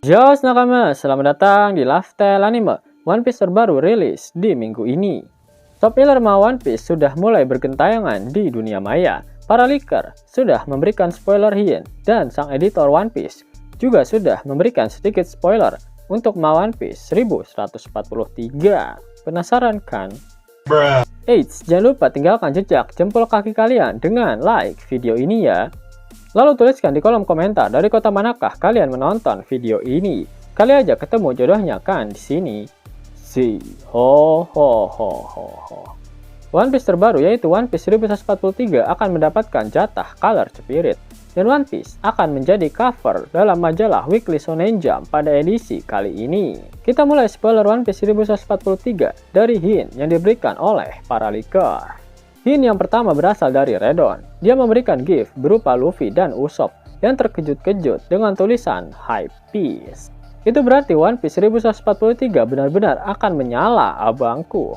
Yo nakama, selamat datang di Lifestyle Anime. One Piece terbaru rilis di minggu ini. Top Illerma One Piece sudah mulai bergentayangan di dunia maya. Para leaker sudah memberikan spoiler hint dan sang editor One Piece juga sudah memberikan sedikit spoiler untuk One Piece 1143. Penasaran kan? Eits, jangan lupa tinggalkan jejak jempol kaki kalian dengan like video ini ya. Lalu tuliskan di kolom komentar dari kota manakah kalian menonton video ini. Kali aja ketemu jodohnya kan di sini. One Piece terbaru yaitu One Piece 1143 akan mendapatkan jatah Color Spirit. Dan One Piece akan menjadi cover dalam majalah Weekly Shonen Jump pada edisi kali ini. Kita mulai spoiler One Piece 1143 dari hint yang diberikan oleh para leaker. Hint yang pertama berasal dari Redon. Dia memberikan gift berupa Luffy dan Usopp yang terkejut-kejut dengan tulisan Hype Piece. Itu berarti One Piece 1143 benar-benar akan menyala abangku.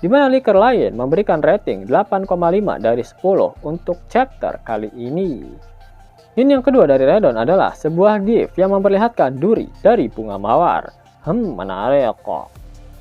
Di mana leaker lain memberikan rating 8,5 dari 10 untuk chapter kali ini. Hint yang kedua dari Redon adalah sebuah gift yang memperlihatkan duri dari bunga mawar. Menarik kok.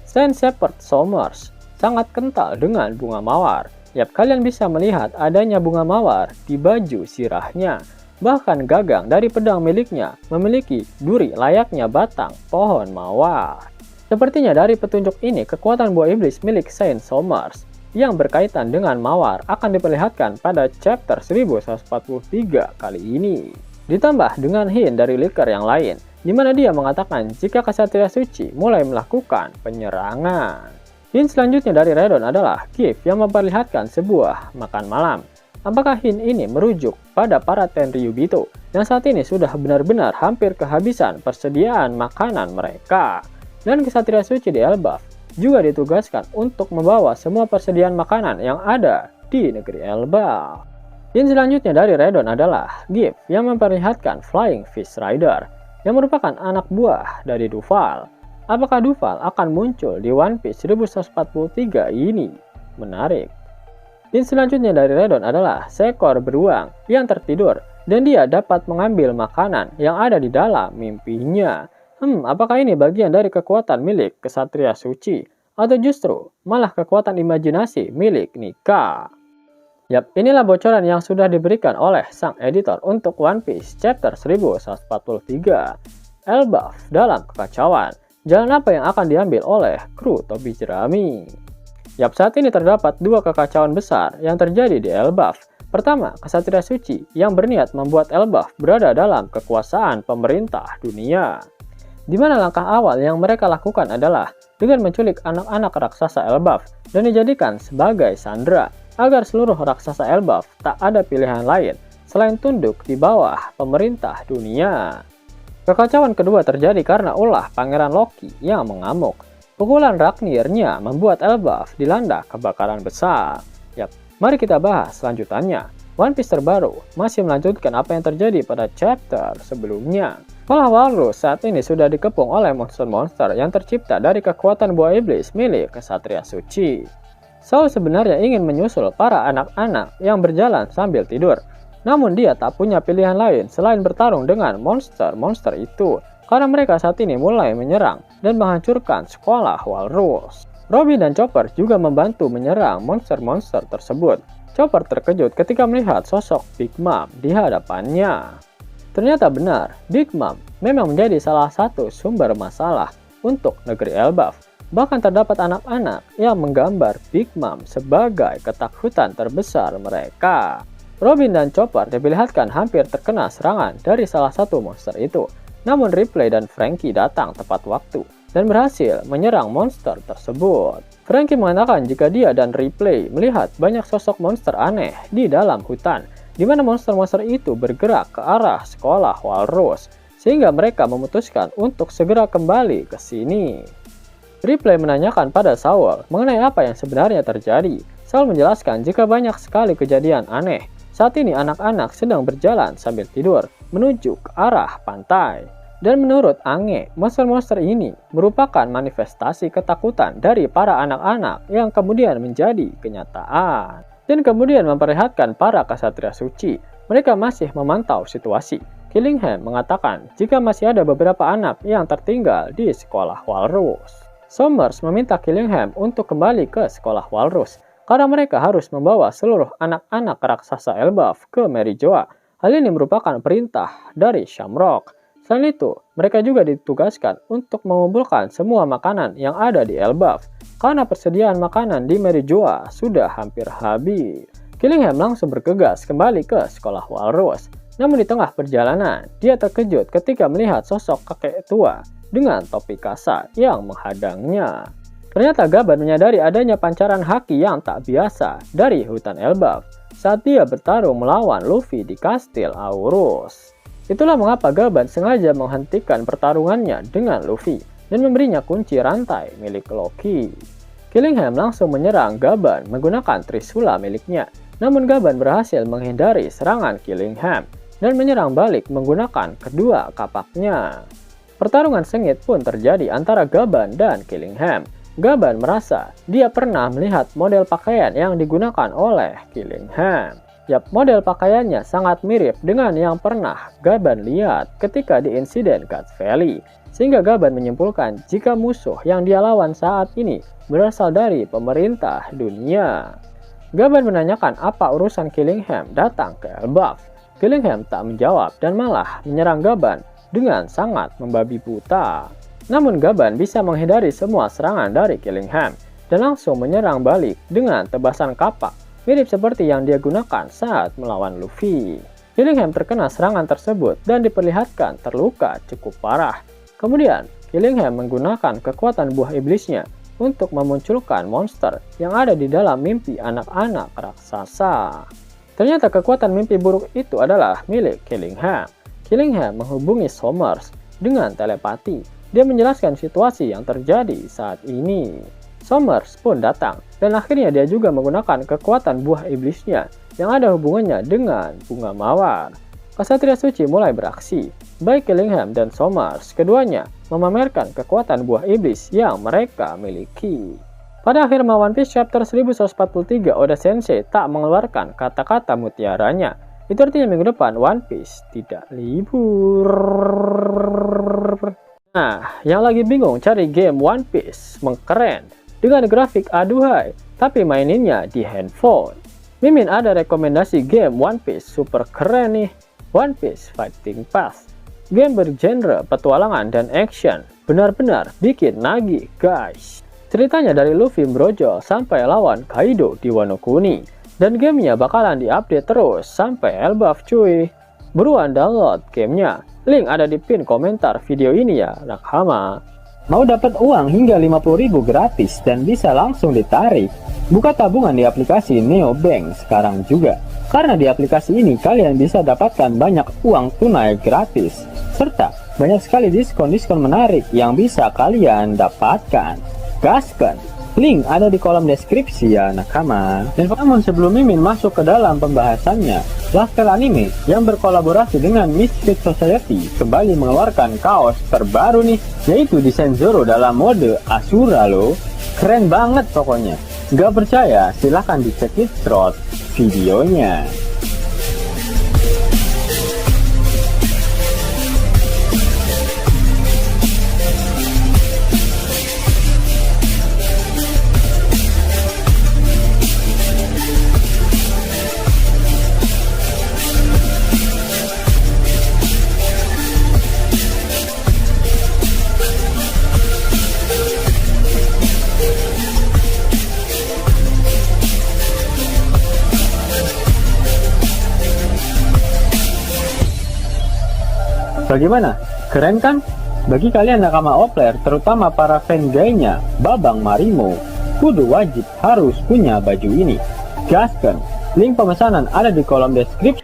Saint Shepherd Summers sangat kental dengan bunga mawar. Yap, kalian bisa melihat adanya bunga mawar di baju sirahnya. Bahkan gagang dari pedang miliknya memiliki duri layaknya batang pohon mawar. Sepertinya dari petunjuk ini kekuatan buah iblis milik Saint Summers yang berkaitan dengan mawar akan diperlihatkan pada chapter 1143 kali ini. Ditambah dengan hint dari leaker yang lain, di mana dia mengatakan jika Ksatria Suci mulai melakukan penyerangan. Hint selanjutnya dari Redon adalah gift yang memperlihatkan sebuah makan malam. Apakah hint ini merujuk pada para Tenryubito yang saat ini sudah benar-benar hampir kehabisan persediaan makanan mereka? Dan Ksatria Suci di Elbaf juga ditugaskan untuk membawa semua persediaan makanan yang ada di negeri Elbaf. Hint selanjutnya dari Redon adalah gift yang memperlihatkan Flying Fish Rider yang merupakan anak buah dari Duval. Apakah Duval akan muncul di One Piece 1143 ini? Menarik. Hint selanjutnya dari Redon adalah seekor beruang yang tertidur dan dia dapat mengambil makanan yang ada di dalam mimpinya. Apakah ini bagian dari kekuatan milik Ksatria Suci atau justru malah kekuatan imajinasi milik Nika? Yap, inilah bocoran yang sudah diberikan oleh sang editor untuk One Piece chapter 1143. Elbaf dalam kekacauan. Jalan apa yang akan diambil oleh kru Tobi Jerami? Yap, saat ini terdapat dua kekacauan besar yang terjadi di Elbaf. Pertama, Ksatria Suci yang berniat membuat Elbaf berada dalam kekuasaan pemerintah dunia. Di mana langkah awal yang mereka lakukan adalah dengan menculik anak-anak raksasa Elbaf dan dijadikan sebagai sandera agar seluruh raksasa Elbaf tak ada pilihan lain selain tunduk di bawah pemerintah dunia. Kekacauan kedua terjadi karena ulah Pangeran Loki yang mengamuk. Pukulan Ragnir-nya membuat Elbaf dilanda kebakaran besar. Yap, mari kita bahas selanjutannya. One Piece terbaru masih melanjutkan apa yang terjadi pada chapter sebelumnya. Pola Walrus saat ini sudah dikepung oleh monster-monster yang tercipta dari kekuatan buah iblis milik Ksatria Suci. Saul sebenarnya ingin menyusul para anak-anak yang berjalan sambil tidur. Namun dia tak punya pilihan lain selain bertarung dengan monster-monster itu karena mereka saat ini mulai menyerang dan menghancurkan sekolah Walrus. Robin dan Chopper juga membantu menyerang monster-monster tersebut. Chopper terkejut ketika melihat sosok Big Mom di hadapannya. Ternyata benar, Big Mom memang menjadi salah satu sumber masalah untuk negeri Elbaf. Bahkan terdapat anak-anak yang menggambar Big Mom sebagai ketakutan terbesar mereka. Robin dan Chopper diperlihatkan hampir terkena serangan dari salah satu monster itu. Namun Ripley dan Franky datang tepat waktu dan berhasil menyerang monster tersebut. Franky mengatakan jika dia dan Ripley melihat banyak sosok monster aneh di dalam hutan, di mana monster-monster itu bergerak ke arah sekolah Walrus, sehingga mereka memutuskan untuk segera kembali ke sini. Ripley menanyakan pada Saul mengenai apa yang sebenarnya terjadi. Saul menjelaskan jika banyak sekali kejadian aneh. Saat ini anak-anak sedang berjalan sambil tidur menuju ke arah pantai. Dan menurut Ange, monster-monster ini merupakan manifestasi ketakutan dari para anak-anak yang kemudian menjadi kenyataan. Dan kemudian memperlihatkan para Ksatria Suci. Mereka masih memantau situasi Killingham mengatakan jika masih ada beberapa anak yang tertinggal di sekolah Walrus. Somers meminta Killingham untuk kembali ke sekolah Walrus karena mereka harus membawa seluruh anak-anak raksasa Elbaf ke Merijoa. Hal ini merupakan perintah dari Shamrock. Selain itu, mereka juga ditugaskan untuk mengumpulkan semua makanan yang ada di Elbaf karena persediaan makanan di Merijoa sudah hampir habis. Killingham langsung bergegas kembali ke sekolah Walrus. Namun di tengah perjalanan, dia terkejut ketika melihat sosok kakek tua dengan topi kasa yang menghadangnya. Ternyata Gaban menyadari adanya pancaran haki yang tak biasa dari hutan Elbaf saat dia bertarung melawan Luffy di Kastil Aurus. Itulah mengapa Gaban sengaja menghentikan pertarungannya dengan Luffy dan memberinya kunci rantai milik Loki. Killingham langsung menyerang Gaban menggunakan Trisula miliknya, namun Gaban berhasil menghindari serangan Killingham dan menyerang balik menggunakan kedua kapaknya. Pertarungan sengit pun terjadi antara Gaban dan Killingham. Gaban merasa dia pernah melihat model pakaian yang digunakan oleh Killingham. Yap, model pakaiannya sangat mirip dengan yang pernah Gaban lihat ketika di insiden Guts Valley, sehingga Gaban menyimpulkan jika musuh yang dia lawan saat ini berasal dari pemerintah dunia. Gaban menanyakan apa urusan Killingham datang ke Elbaf. Killingham tak menjawab dan malah menyerang Gaban dengan sangat membabi buta. Namun Gaban bisa menghindari semua serangan dari Killingham dan langsung menyerang balik dengan tebasan kapak mirip seperti yang dia gunakan saat melawan Luffy. Killingham terkena serangan tersebut dan diperlihatkan terluka cukup parah. Kemudian Killingham menggunakan kekuatan buah iblisnya untuk memunculkan monster yang ada di dalam mimpi anak-anak raksasa. Ternyata kekuatan mimpi buruk itu adalah milik Killingham. Killingham menghubungi Somers dengan telepati. Dia menjelaskan situasi yang terjadi saat ini. Somers pun datang, dan akhirnya dia juga menggunakan kekuatan buah iblisnya yang ada hubungannya dengan bunga mawar. Kesatria suci mulai beraksi. Baik Killingham dan Somers, keduanya memamerkan kekuatan buah iblis yang mereka miliki. Pada akhir One Piece chapter 1143, Oda Sensei tak mengeluarkan kata-kata mutiaranya. Itu artinya minggu depan One Piece tidak libur. Nah, yang lagi bingung cari game One Piece mengkeren dengan grafik aduhai, tapi maininnya di handphone. Mimin ada rekomendasi game One Piece super keren nih. One Piece Fighting Pass. Game bergenre petualangan dan action. Benar-benar bikin nagih, guys. Ceritanya dari Luffy brojol sampai lawan Kaido di Wano Kuni. Dan gamenya bakalan diupdate terus sampai Elbaf cuy. Buruan download gamenya. Link ada di pin komentar video ini ya, nakama. Mau dapat uang hingga 50.000 gratis dan bisa langsung ditarik? Buka tabungan di aplikasi Neobank sekarang juga. Karena di aplikasi ini kalian bisa dapatkan banyak uang tunai gratis. Serta banyak sekali diskon-diskon menarik yang bisa kalian dapatkan. Gaskan, link ada di kolom deskripsi ya nakama. Dan namun sebelum Mimin masuk ke dalam pembahasannya, Laskar Anime yang berkolaborasi dengan Misfit Society kembali mengeluarkan kaos terbaru nih, yaitu desain Zoro dalam mode Asura loh. Keren banget pokoknya. Gak percaya silahkan dicek through videonya. Bagaimana? Keren kan? Bagi kalian nakama Opler, terutama para fan gaynya Babang Marimo, kudu wajib harus punya baju ini. Gaskan, link pemesanan ada di kolom deskripsi.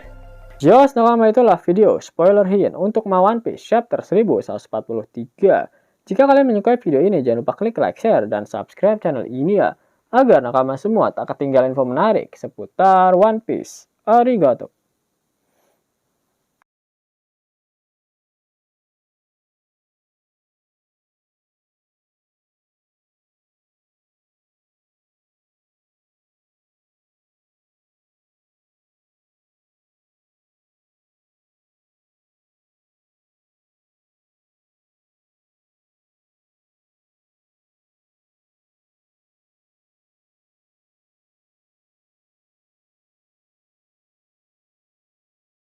Jos nakama, itulah video spoiler hint untuk One Piece chapter 1143. Jika kalian menyukai video ini, jangan lupa klik like, share, dan subscribe channel ini ya, agar nakama semua tak ketinggalan info menarik seputar One Piece. Arigato.